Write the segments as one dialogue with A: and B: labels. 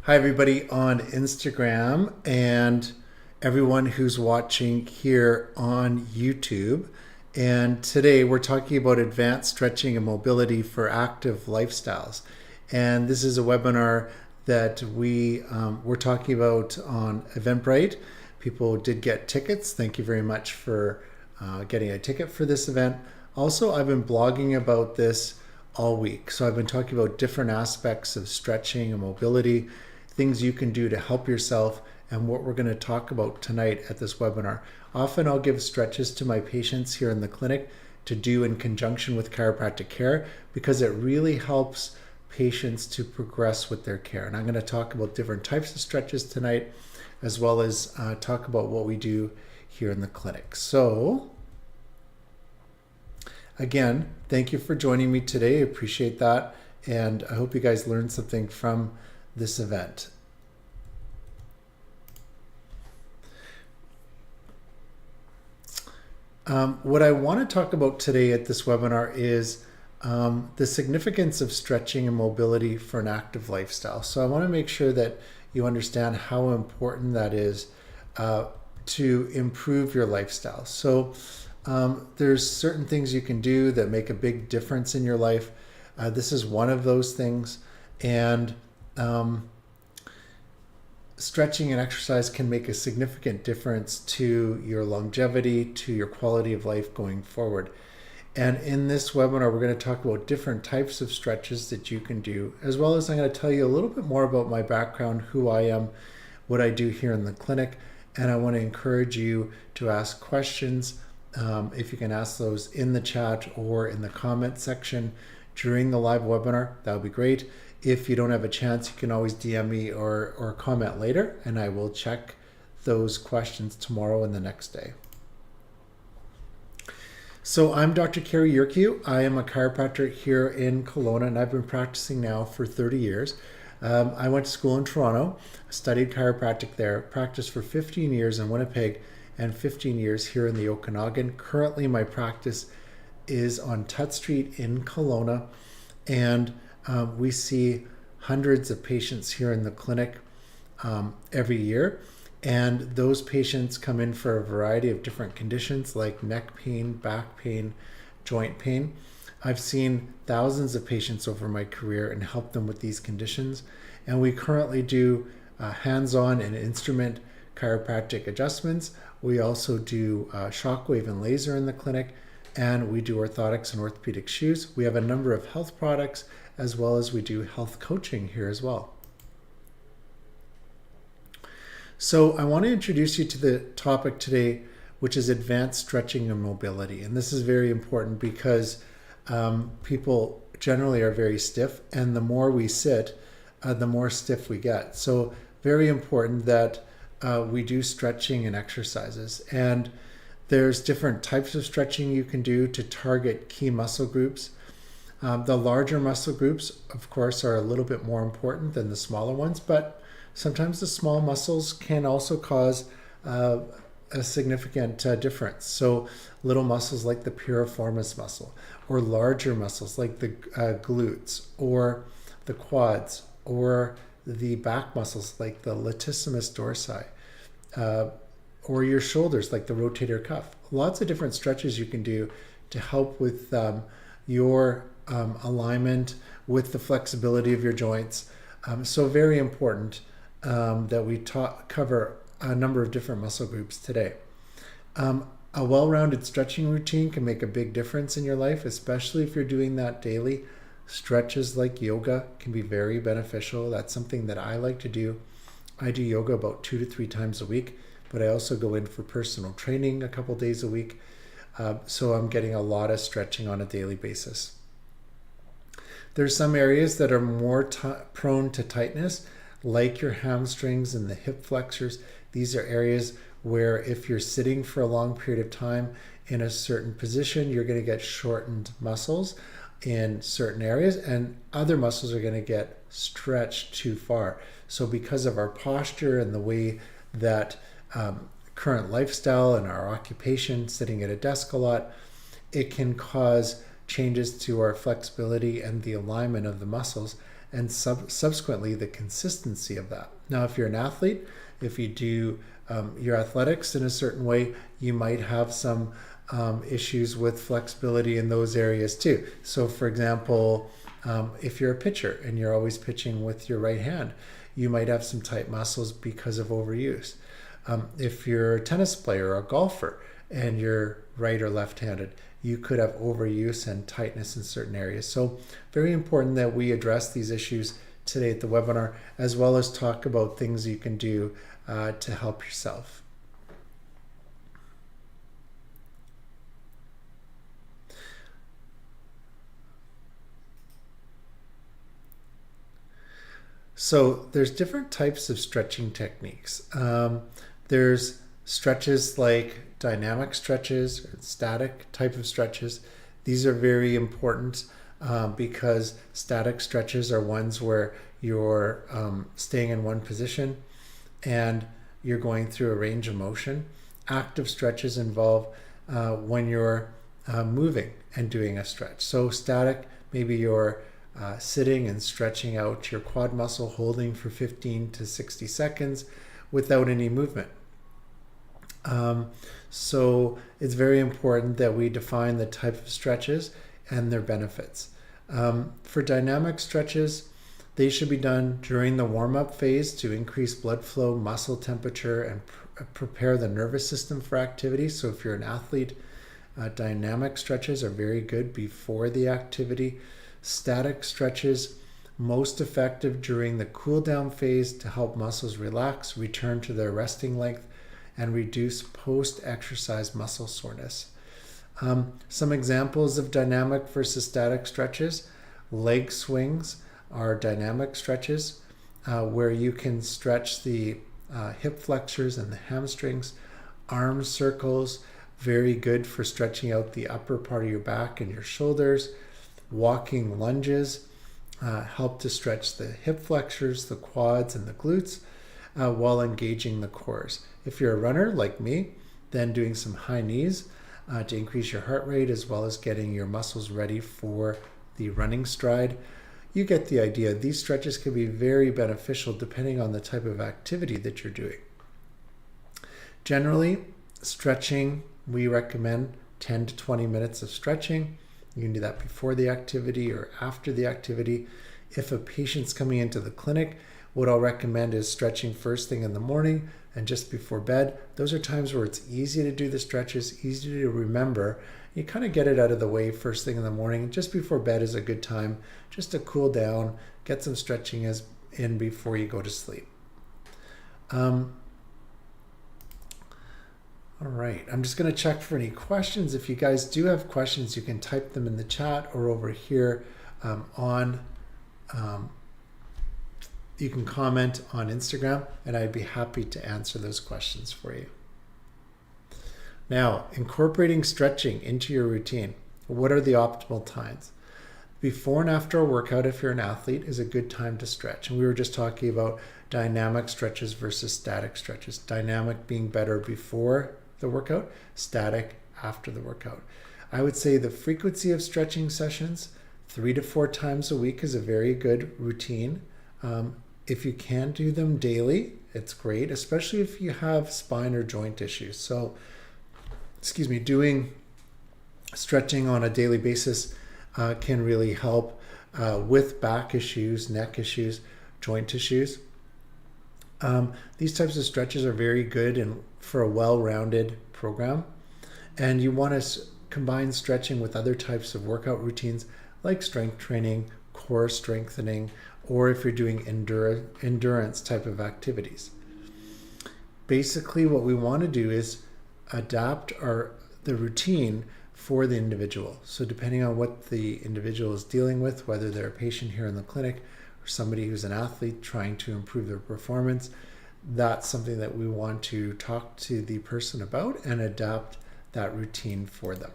A: Hi, everybody on Instagram and everyone who's watching here on YouTube. And today we're talking about advanced stretching and mobility for active lifestyles. And this is a webinar that we're talking about on Eventbrite. People did get tickets. Thank you very much for getting a ticket for this event. Also, I've been blogging about this all week. So I've been talking about different aspects of stretching and mobility, things you can do to help yourself, and what we're going to talk about tonight at this webinar. Often I'll give stretches to my patients here in the clinic to do in conjunction with chiropractic care because it really helps patients to progress with their care. And I'm going to talk about different types of stretches tonight, as well as talk about what we do here in the clinic. So again, thank you for joining me today. I appreciate that. And I hope you guys learned something from this event. What I want to talk about today at this webinar is the significance of stretching and mobility for an active lifestyle. So I want to make sure that you understand how important that is to improve your lifestyle. So there's certain things you can do that make a big difference in your life. This is one of those things. And stretching and exercise can make a significant difference to your longevity, to your quality of life going forward. And in this webinar, we're going to talk about different types of stretches that you can do, as well as I'm going to tell you a little bit more about my background, who I am, what I do here in the clinic. And I want to encourage you to ask questions. If you can ask those in the chat or in the comment section during the live webinar, that would be great. If you don't have a chance, you can always DM me or comment later, and I will check those questions tomorrow and the next day. So I'm Dr. Cary Yurkiw. I am a chiropractor here in Kelowna, and I've been practicing now for 30 years. I went to school in Toronto, studied chiropractic there, practiced for 15 years in Winnipeg, and 15 years here in the Okanagan. Currently, my practice is on Tut Street in Kelowna, and we see hundreds of patients here in the clinic every year. And those patients come in for a variety of different conditions like neck pain, back pain, joint pain. I've seen thousands of patients over my career and helped them with these conditions. And we currently do hands-on and instrument chiropractic adjustments. We also do shockwave and laser in the clinic, and we do orthotics and orthopedic shoes. We have a number of health products, as well as we do health coaching here as well. So I want to introduce you to the topic today, which is advanced stretching and mobility. And this is very important because people generally are very stiff, and the more we sit, the more stiff we get. So very important that we do stretching and exercises. And there's different types of stretching you can do to target key muscle groups. The larger muscle groups, of course, are a little bit more important than the smaller ones, but sometimes the small muscles can also cause a significant difference. So little muscles like the piriformis muscle, or larger muscles like the glutes, or the quads, or the back muscles like the latissimus dorsi, or your shoulders like the rotator cuff. Lots of different stretches you can do to help with your alignment, with the flexibility of your joints. So very important that we cover a number of different muscle groups today. A well-rounded stretching routine can make a big difference in your life, especially if you're doing that daily. Stretches like yoga can be very beneficial. That's something that I like to do. I do yoga about 2 to 3 times a week, but I also go in for personal training a couple days a week. So I'm getting a lot of stretching on a daily basis. There's some areas that are more prone to tightness, like your hamstrings and the hip flexors. These are areas where if you're sitting for a long period of time in a certain position, you're going to get shortened muscles in certain areas, and other muscles are going to get stretched too far. So because of our posture and the way that current lifestyle and our occupation, sitting at a desk a lot, it can cause changes to our flexibility and the alignment of the muscles, and subsequently the consistency of that. Now, if you're an athlete, if you do your athletics in a certain way, you might have some issues with flexibility in those areas too. So for example, if you're a pitcher and you're always pitching with your right hand, you might have some tight muscles because of overuse. If you're a tennis player or a golfer and you're right or left-handed, you could have overuse and tightness in certain areas. So very important that we address these issues today at the webinar, as well as talk about things you can do to help yourself. So there's different types of stretching techniques. There's stretches like dynamic stretches, or static type of stretches. These are very important because static stretches are ones where you're staying in one position and you're going through a range of motion. Active stretches involve when you're moving and doing a stretch. So static, maybe you're sitting and stretching out your quad muscle, holding for 15 to 60 seconds without any movement. So it's very important that we define the type of stretches and their benefits. For dynamic stretches, they should be done during the warm-up phase to increase blood flow, muscle temperature, and prepare the nervous system for activity. So if you're an athlete, dynamic stretches are very good before the activity. Static stretches, most effective during the cool down phase to help muscles relax, return to their resting length, and reduce post-exercise muscle soreness. Some examples of dynamic versus static stretches: leg swings are dynamic stretches where you can stretch the hip flexors and the hamstrings. Arm circles, very good for stretching out the upper part of your back and your shoulders. Walking lunges help to stretch the hip flexors, the quads, and the glutes while engaging the cores. If you're a runner like me, then doing some high knees to increase your heart rate as well as getting your muscles ready for the running stride. You get the idea. These stretches can be very beneficial depending on the type of activity that you're doing. Generally, stretching, we recommend 10 to 20 minutes of stretching. You can do that before the activity or after the activity. If a patient's coming into the clinic, what I'll recommend is stretching first thing in the morning and just before bed. Those are times where it's easy to do the stretches, easy to remember. You kind of get it out of the way first thing in the morning. Just before bed is a good time just to cool down, get some stretching in before you go to sleep. All right, I'm just going to check for any questions. If you guys do have questions, you can type them in the chat or over here you can comment on Instagram, and I'd be happy to answer those questions for you. Now, incorporating stretching into your routine. What are the optimal times? Before and after a workout, if you're an athlete, is a good time to stretch. And we were just talking about dynamic stretches versus static stretches. Dynamic being better before the workout, static after the workout. I would say the frequency of stretching sessions, 3 to 4 times a week, is a very good routine. If you can do them daily, it's great, especially if you have spine or joint issues. So, doing stretching on a daily basis can really help with back issues, neck issues, joint issues. These types of stretches are very good and for a well-rounded program. And you want to combine stretching with other types of workout routines like strength training, core strengthening, or if you're doing endurance type of activities. Basically, what we want to do is adapt the routine for the individual. So depending on what the individual is dealing with, whether they're a patient here in the clinic or somebody who's an athlete trying to improve their performance, that's something that we want to talk to the person about and adapt that routine for them.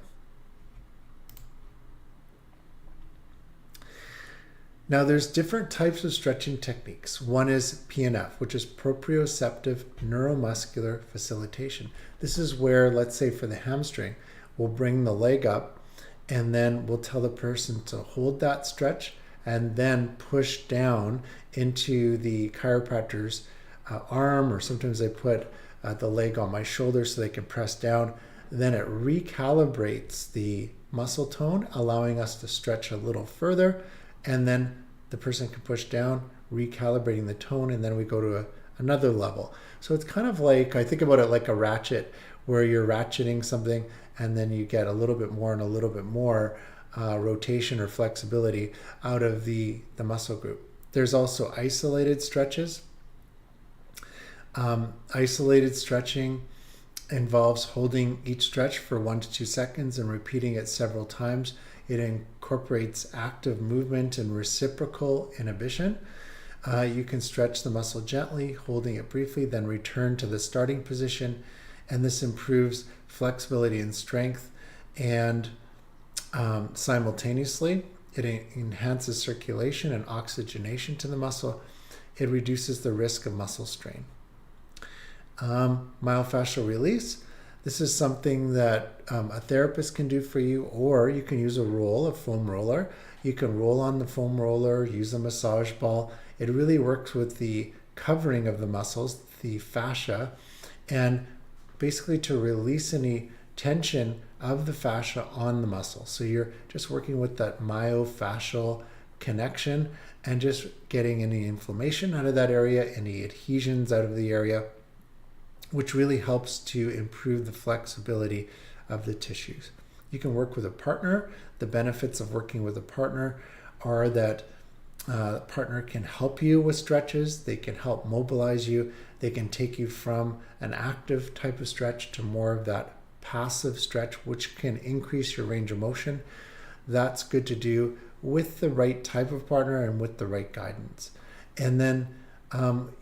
A: Now, there's different types of stretching techniques. One is PNF, which is proprioceptive neuromuscular facilitation. This is where, let's say for the hamstring, we'll bring the leg up And then we'll tell the person to hold that stretch and then push down into the chiropractor's arm, or sometimes I put the leg on my shoulder so they can press down. Then it recalibrates the muscle tone, allowing us to stretch a little further, and then the person can push down, recalibrating the tone, and then we go to another level. So it's kind of like, I think about it like a ratchet, where you're ratcheting something and then you get a little bit more and a little bit more rotation or flexibility out of the muscle group. There's also isolated stretches. Isolated stretching involves holding each stretch for 1 to 2 seconds and repeating it several times. It incorporates active movement and reciprocal inhibition. You can stretch the muscle gently, holding it briefly, then return to the starting position. And this improves flexibility and strength. And simultaneously, it enhances circulation and oxygenation to the muscle. It reduces the risk of muscle strain. Myofascial release. This is something that a therapist can do for you, or you can use a foam roller. You can roll on the foam roller, use a massage ball. It really works with the covering of the muscles, the fascia, and basically to release any tension of the fascia on the muscle. So you're just working with that myofascial connection and just getting any inflammation out of that area, any adhesions out of the area, which really helps to improve the flexibility of the tissues. You can work with a partner. The benefits of working with a partner are that the partner can help you with stretches. They can help mobilize you. They can take you from an active type of stretch to more of that passive stretch, which can increase your range of motion. That's good to do with the right type of partner and with the right guidance. And then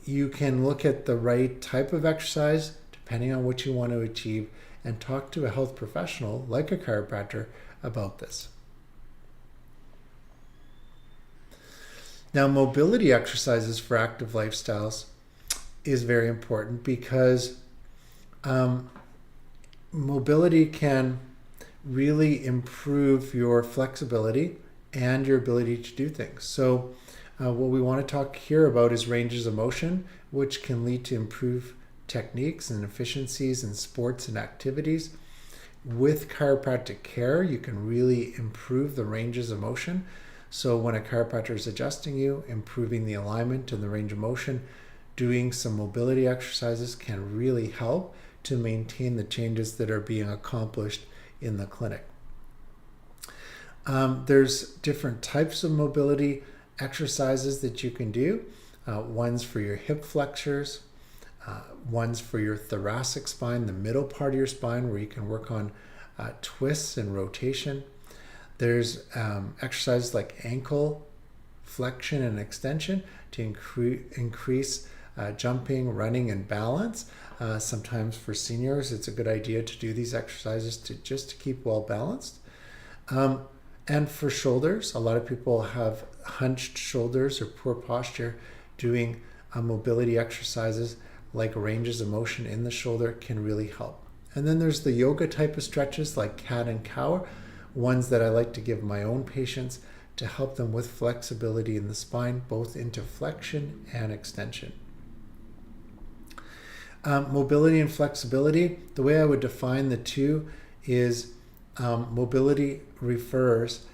A: you can look at the right type of exercise depending on what you want to achieve and talk to a health professional like a chiropractor about this. Now, mobility exercises for active lifestyles is very important because mobility can really improve your flexibility and your ability to do things. So what we want to talk here about is ranges of motion, which can lead to improved techniques and efficiencies in sports and activities. With chiropractic care, you can really improve the ranges of motion. So when a chiropractor is adjusting you, improving the alignment and the range of motion, doing some mobility exercises can really help to maintain the changes that are being accomplished in the clinic. There's different types of mobility exercises that you can do. One's for your hip flexors, one's for your thoracic spine, the middle part of your spine, where you can work on twists and rotation. There's exercises like ankle flexion and extension to increase jumping, running, and balance. Sometimes for seniors, it's a good idea to do these exercises to keep well balanced. And for shoulders, a lot of people have hunched shoulders or poor posture. Doing mobility exercises like ranges of motion in the shoulder can really help. And then there's the yoga type of stretches like cat and cow, ones that I like to give my own patients to help them with flexibility in the spine, both into flexion and extension. Mobility and flexibility, the way I would define the two is mobility refers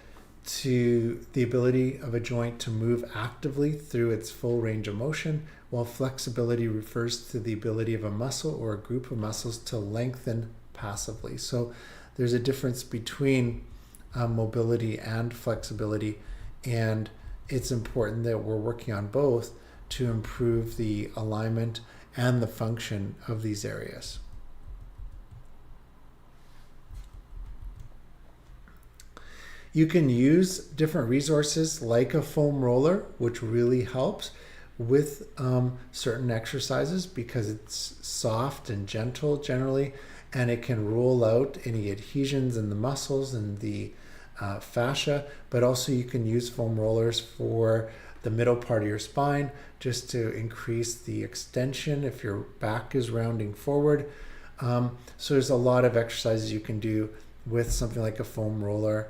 A: to the ability of a joint to move actively through its full range of motion, while flexibility refers to the ability of a muscle or a group of muscles to lengthen passively. So there's a difference between mobility and flexibility, and it's important that we're working on both to improve the alignment and the function of these areas. You can use different resources like a foam roller, which really helps with certain exercises because it's soft and gentle generally, and it can roll out any adhesions in the muscles and the fascia. But also you can use foam rollers for the middle part of your spine just to increase the extension if your back is rounding forward. So there's a lot of exercises you can do with something like a foam roller,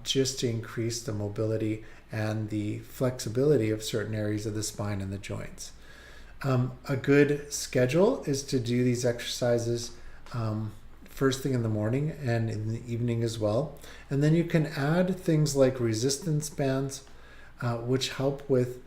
A: just to increase the mobility and the flexibility of certain areas of the spine and the joints. A good schedule is to do these exercises first thing in the morning and in the evening as well. And then you can add things like resistance bands, which help with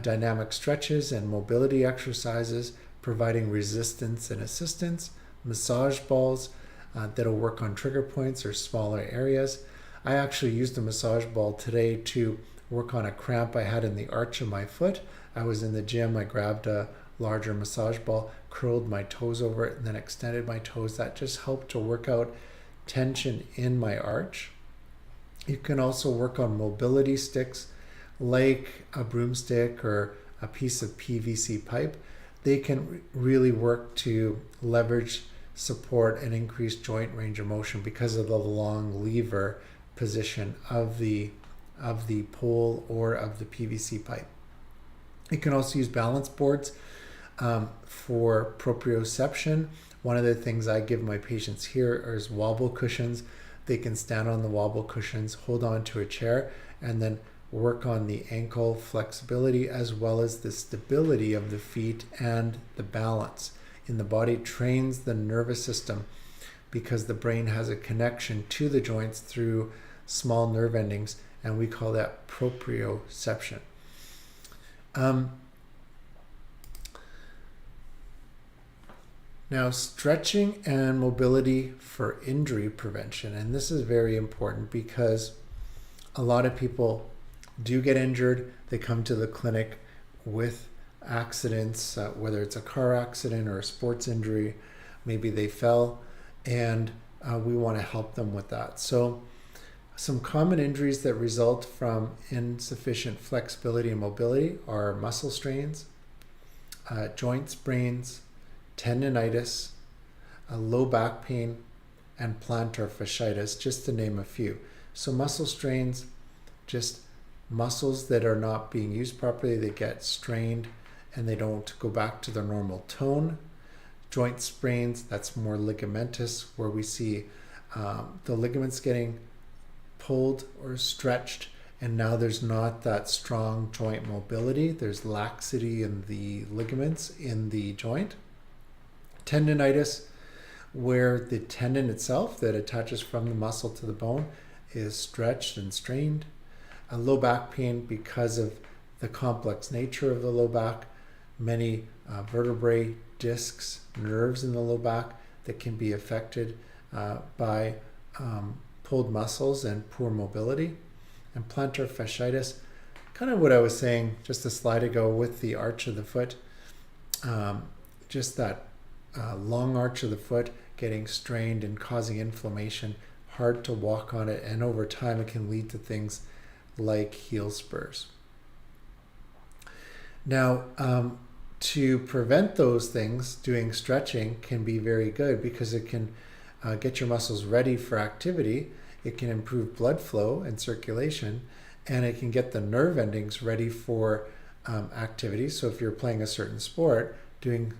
A: dynamic stretches and mobility exercises, providing resistance and assistance, massage balls that'll work on trigger points or smaller areas. I actually used a massage ball today to work on a cramp I had in the arch of my foot. I was in the gym, I grabbed a larger massage ball, curled my toes over it, and then extended my toes. That just helped to work out tension in my arch. You can also work on mobility sticks like a broomstick or a piece of PVC pipe. They can really work to leverage, support, and increase joint range of motion because of the long lever position of the pole or of the PVC pipe. You can also use balance boards for proprioception. One of the things I give my patients here is wobble cushions. They can stand on the wobble cushions, hold on to a chair, and then work on the ankle flexibility as well as the stability of the feet and the balance in the body. Trains the nervous system because the brain has a connection to the joints through small nerve endings, and we call that proprioception. Now, stretching and mobility for injury prevention, and this is very important because a lot of people do get injured. They come to the clinic with accidents, whether it's a car accident or a sports injury. Maybe they fell, and we want to help them with that. So some common injuries that result from insufficient flexibility and mobility are muscle strains, joint sprains, tendonitis, low back pain, and plantar fasciitis, just to name a few. So muscle strains, just muscles that are not being used properly, they get strained and they don't go back to their normal tone. Joint sprains, that's more ligamentous, where we see the ligaments getting pulled or stretched, and now there's not that strong joint mobility. There's laxity in the ligaments in the joint. Tendonitis, where the tendon itself that attaches from the muscle to the bone is stretched and strained. A low back pain because of the complex nature of the low back, many vertebrae, discs, nerves in the low back that can be affected by pulled muscles and poor mobility. And plantar fasciitis, kind of what I was saying just a slide ago with the arch of the foot, just that long arch of the foot getting strained and causing inflammation, hard to walk on it, and over time it can lead to things like heel spurs. Now, to prevent those things, doing stretching can be very good because it can get your muscles ready for activity. It can improve blood flow and circulation, and it can get the nerve endings ready for activity. So if you're playing a certain sport, doing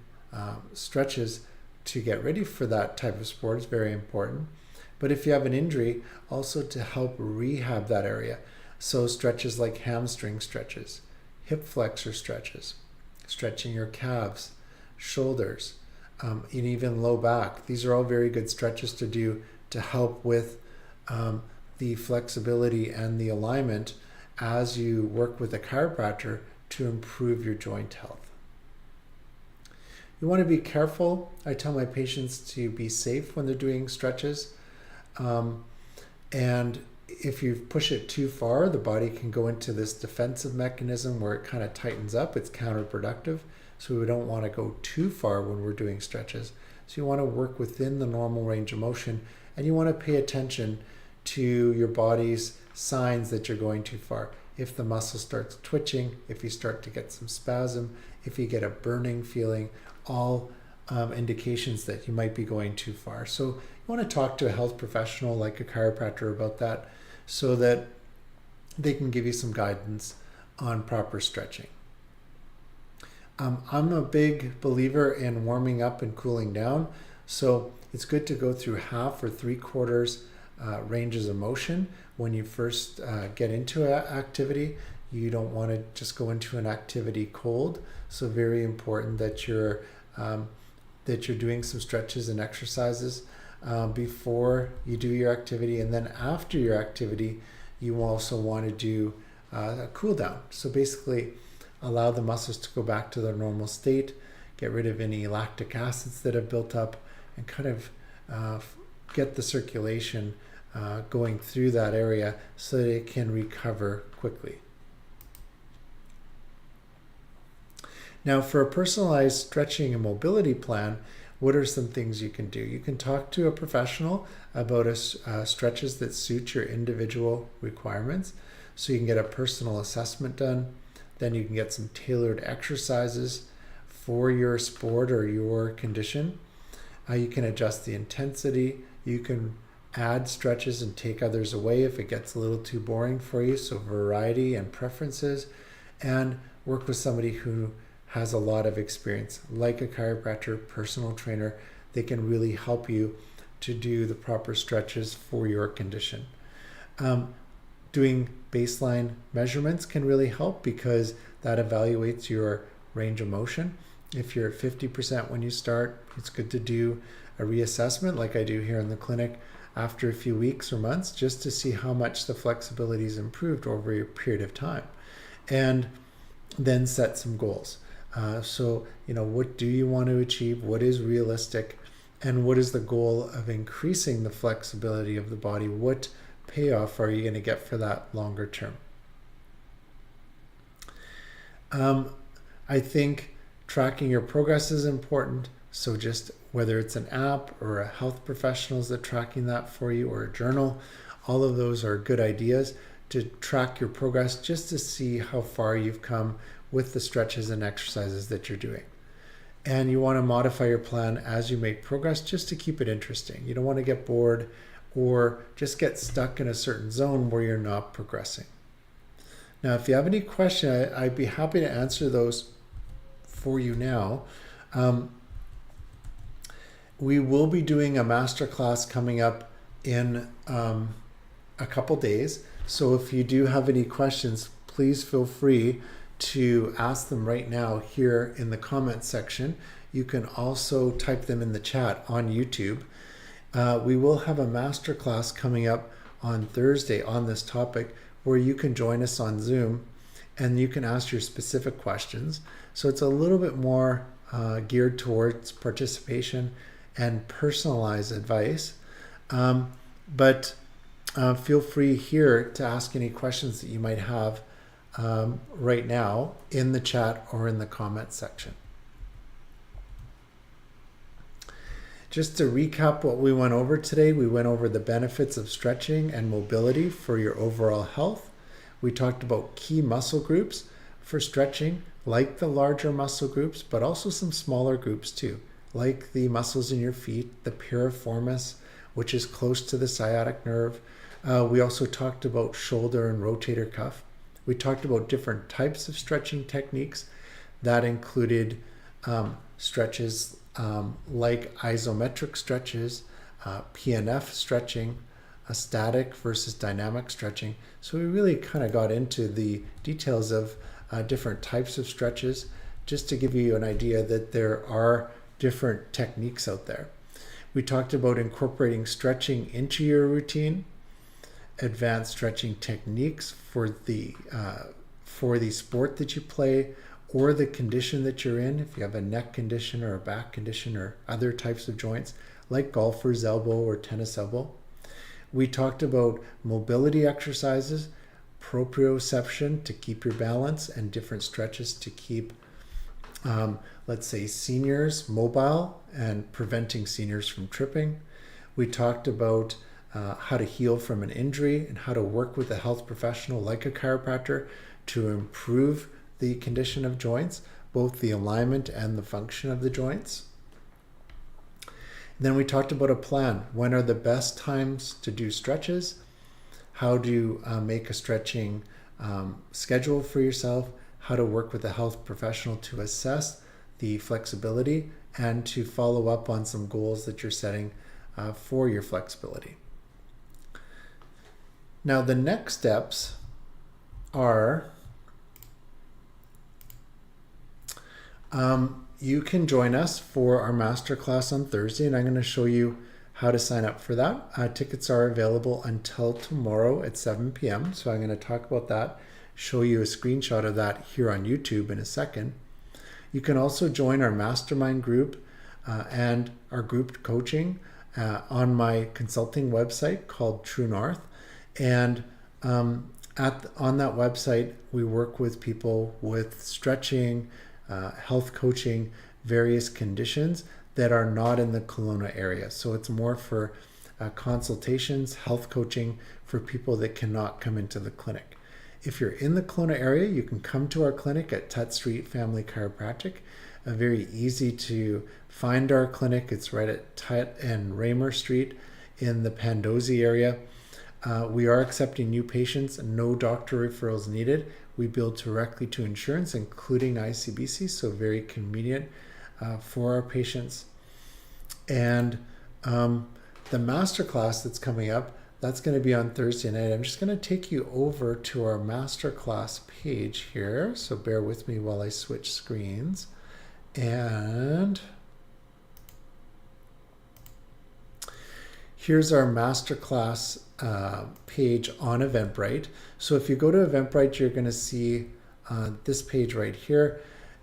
A: stretches to get ready for that type of sport is very important. But if you have an injury, also to help rehab that area. So stretches like hamstring stretches, hip flexor stretches, stretching your calves, shoulders, and even low back. These are all very good stretches to do to help with the flexibility and the alignment as you work with a chiropractor to improve your joint health. You want to be careful. I tell my patients to be safe when they're doing stretches. And if you push it too far, the body can go into this defensive mechanism where it kind of tightens up. It's counterproductive. So we don't want to go too far when we're doing stretches. So you want to work within the normal range of motion, and you want to pay attention to your body's signs that you're going too far. If the muscle starts twitching, if you start to get some spasm, if you get a burning feeling, all indications that you might be going too far. So you want to talk to a health professional like a chiropractor about that so that they can give you some guidance on proper stretching. I'm a big believer in warming up and cooling down. So it's good to go through half or 3/4 ranges of motion when you first get into an activity. You don't want to just go into an activity cold. So very important that you're doing some stretches and exercises before you do your activity, and then after your activity, you also want to do a cool down. So basically, allow the muscles to go back to their normal state, get rid of any lactic acids that have built up, and kind of get the circulation going through that area so that it can recover quickly. Now, for a personalized stretching and mobility plan, what are some things you can do? You can talk to a professional about stretches that suit your individual requirements. So you can get a personal assessment done. Then you can get some tailored exercises for your sport or your condition. You can adjust the intensity. You can add stretches and take others away if it gets a little too boring for you. So variety and preferences, and work with somebody who has a lot of experience, like a chiropractor, personal trainer. They can really help you to do the proper stretches for your condition. Doing baseline measurements can really help because that evaluates your range of motion. If you're at 50% when you start, it's good to do a reassessment like I do here in the clinic after a few weeks or months, just to see how much the flexibility is improved over a period of time, and then set some goals. So, what do you want to achieve? What is realistic? And what is the goal of increasing the flexibility of the body? What payoff are you going to get for that longer term? I think tracking your progress is important. So just whether it's an app or a health professional that's tracking that for you, or a journal, all of those are good ideas to track your progress, just to see how far you've come with the stretches and exercises that you're doing. And you want to modify your plan as you make progress, just to keep it interesting. You don't want to get bored or just get stuck in a certain zone where you're not progressing. Now, if you have any question, I'd be happy to answer those for you now. We will be doing a masterclass coming up in a couple days. So if you do have any questions, please feel free to ask them right now here in the comment section. You can also type them in the chat on YouTube. We will have a masterclass coming up on Thursday on this topic, where you can join us on Zoom and you can ask your specific questions. So it's a little bit more geared towards participation and personalized advice. But feel free here to ask any questions that you might have right now in the chat or in the comment section. Just to recap what we went over today, we went over the benefits of stretching and mobility for your overall health. We talked about key muscle groups for stretching, like the larger muscle groups, but also some smaller groups too, like the muscles in your feet, the piriformis, which is close to the sciatic nerve. We also talked about shoulder and rotator cuff. We talked about different types of stretching techniques. That included stretches like isometric stretches, PNF stretching, static versus dynamic stretching. So we really kind of got into the details of different types of stretches, just to give you an idea that there are different techniques out there. We talked about incorporating stretching into your routine, advanced stretching techniques for the sport that you play, or the condition that you're in. If you have a neck condition or a back condition or other types of joints, like golfer's elbow or tennis elbow. We talked about mobility exercises, proprioception to keep your balance, and different stretches to keep, let's say, seniors mobile and preventing seniors from tripping. We talked about how to heal from an injury and how to work with a health professional like a chiropractor to improve the condition of joints, both the alignment and the function of the joints. Then we talked about a plan. When are the best times to do stretches? How to make a stretching schedule for yourself, how to work with a health professional to assess the flexibility, and to follow up on some goals that you're setting for your flexibility. Now the next steps are you can join us for our masterclass on Thursday, and I'm going to show you how to sign up for that. Tickets are available until tomorrow at 7 p.m. So I'm going to talk about that, show you a screenshot of that here on YouTube in a second. You can also join our mastermind group and our group coaching on my consulting website called True North. And on that website, we work with people with stretching, health coaching, various conditions that are not in the Kelowna area. So it's more for consultations, health coaching for people that cannot come into the clinic. If you're in the Kelowna area, you can come to our clinic at Tut Street Family Chiropractic. Very easy to find our clinic. It's right at Tut and Raymer Street in the Pandosy area. We are accepting new patients, no doctor referrals needed. We bill directly to insurance, including ICBC, so very convenient for our patients. And the masterclass that's coming up, that's going to be on Thursday night. I'm just going to take you over to our masterclass page here. So bear with me while I switch screens. And here's our masterclass page on Eventbrite. So if you go to Eventbrite, you're going to see this page right here,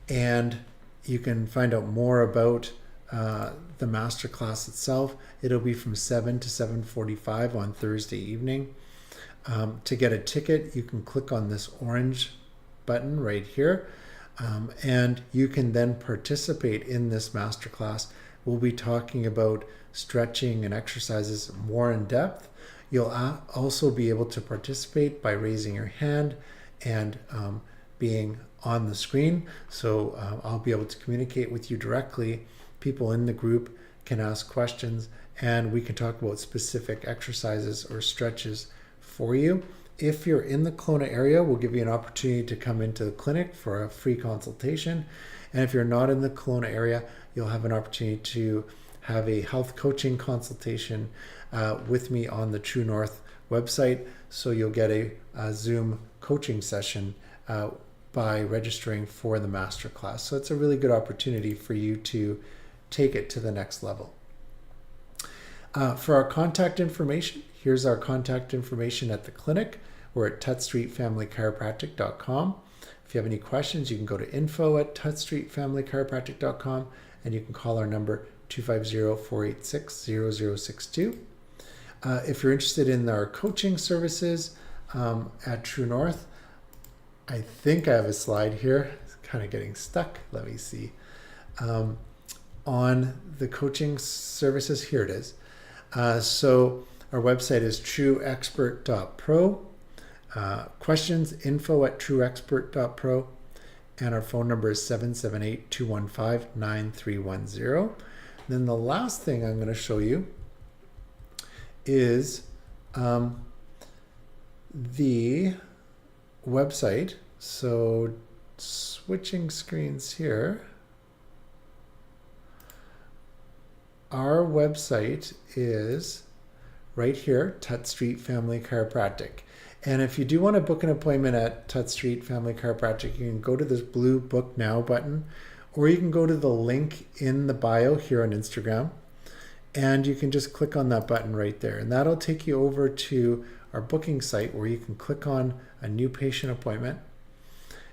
A: and you can find out more about the masterclass itself. It'll be from 7 to 7:45 on Thursday evening. To get a ticket, you can click on this orange button right here, and you can then participate in this masterclass. We'll be talking about stretching and exercises more in depth. You'll also be able to participate by raising your hand and being on the screen. So I'll be able to communicate with you directly. People in the group can ask questions, and we can talk about specific exercises or stretches for you. If you're in the Kelowna area, we'll give you an opportunity to come into the clinic for a free consultation. And if you're not in the Kelowna area, you'll have an opportunity to have a health coaching consultation with me on the True North website. So you'll get a Zoom coaching session by registering for the masterclass. So it's a really good opportunity for you to take it to the next level. For our contact information, here's our contact information at the clinic. We're at tutstreetfamilychiropractic.com. If you have any questions, you can go to info@tutstreetfamilychiropractic.com, and you can call our number 250-486-0062. If you're interested in our coaching services at True North, I think I have a slide here. It's kind of getting stuck. Let me see. On the coaching services, here it is. So our website is trueexpert.pro. Questions, info@trueexpert.pro. And our phone number is 778-215-9310. Then the last thing I'm going to show you is the website. So switching screens here. Our website is right here, Tut Street Family Chiropractic. And if you do want to book an appointment at Tut Street Family Chiropractic, you can go to this blue Book Now button, or you can go to the link in the bio here on Instagram, and you can just click on that button right there. And that'll take you over to our booking site where you can click on a new patient appointment.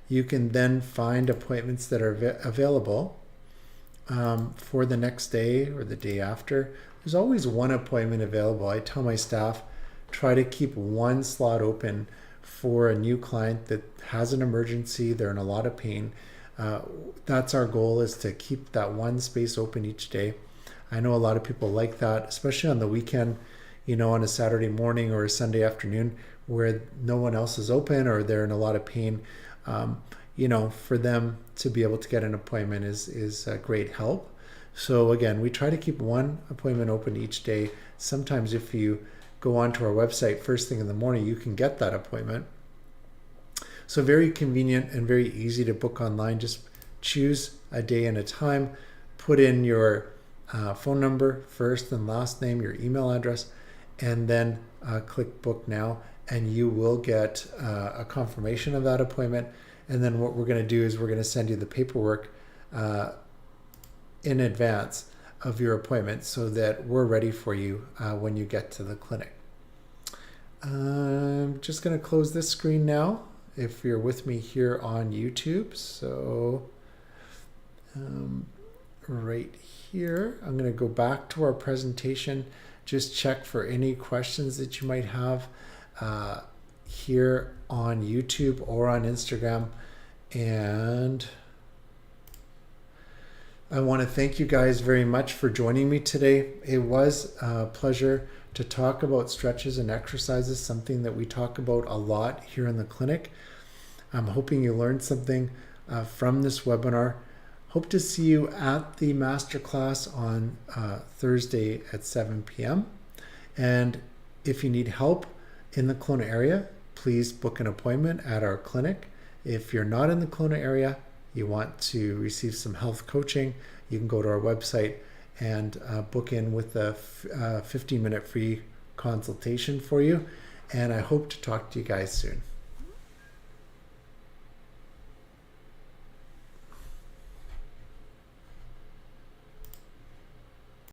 A: You can then find appointments that are available for the next day or the day after. There's always one appointment available. I tell my staff, try to keep one slot open for a new client that has an emergency, they're in a lot of pain. That's our goal, is to keep that one space open each day. I know a lot of people like that, especially on the weekend, on a Saturday morning or a Sunday afternoon where no one else is open or they're in a lot of pain. For them to be able to get an appointment is a great help. So again, we try to keep one appointment open each day. Sometimes if you go onto our website first thing in the morning, you can get that appointment. So very convenient and very easy to book online. Just choose a day and a time, put in your phone number, first and last name, your email address, and then click Book Now. and you will get a confirmation of that appointment. And then what we're going to do is we're going to send you the paperwork in advance of your appointment so that we're ready for you when you get to the clinic. I'm just going to close this screen now if you're with me here on YouTube. So right here, I'm going to go back to our presentation. Just check for any questions that you might have here on YouTube or on Instagram. And I want to thank you guys very much for joining me today. It was a pleasure to talk about stretches and exercises, something that we talk about a lot here in the clinic. I'm hoping you learned something from this webinar. Hope to see you at the masterclass on Thursday at 7 p.m. And if you need help in the Kelowna area, please book an appointment at our clinic. If you're not in the Kelowna area, you want to receive some health coaching, you can go to our website and book in with a 15-minute free consultation for you. And I hope to talk to you guys soon.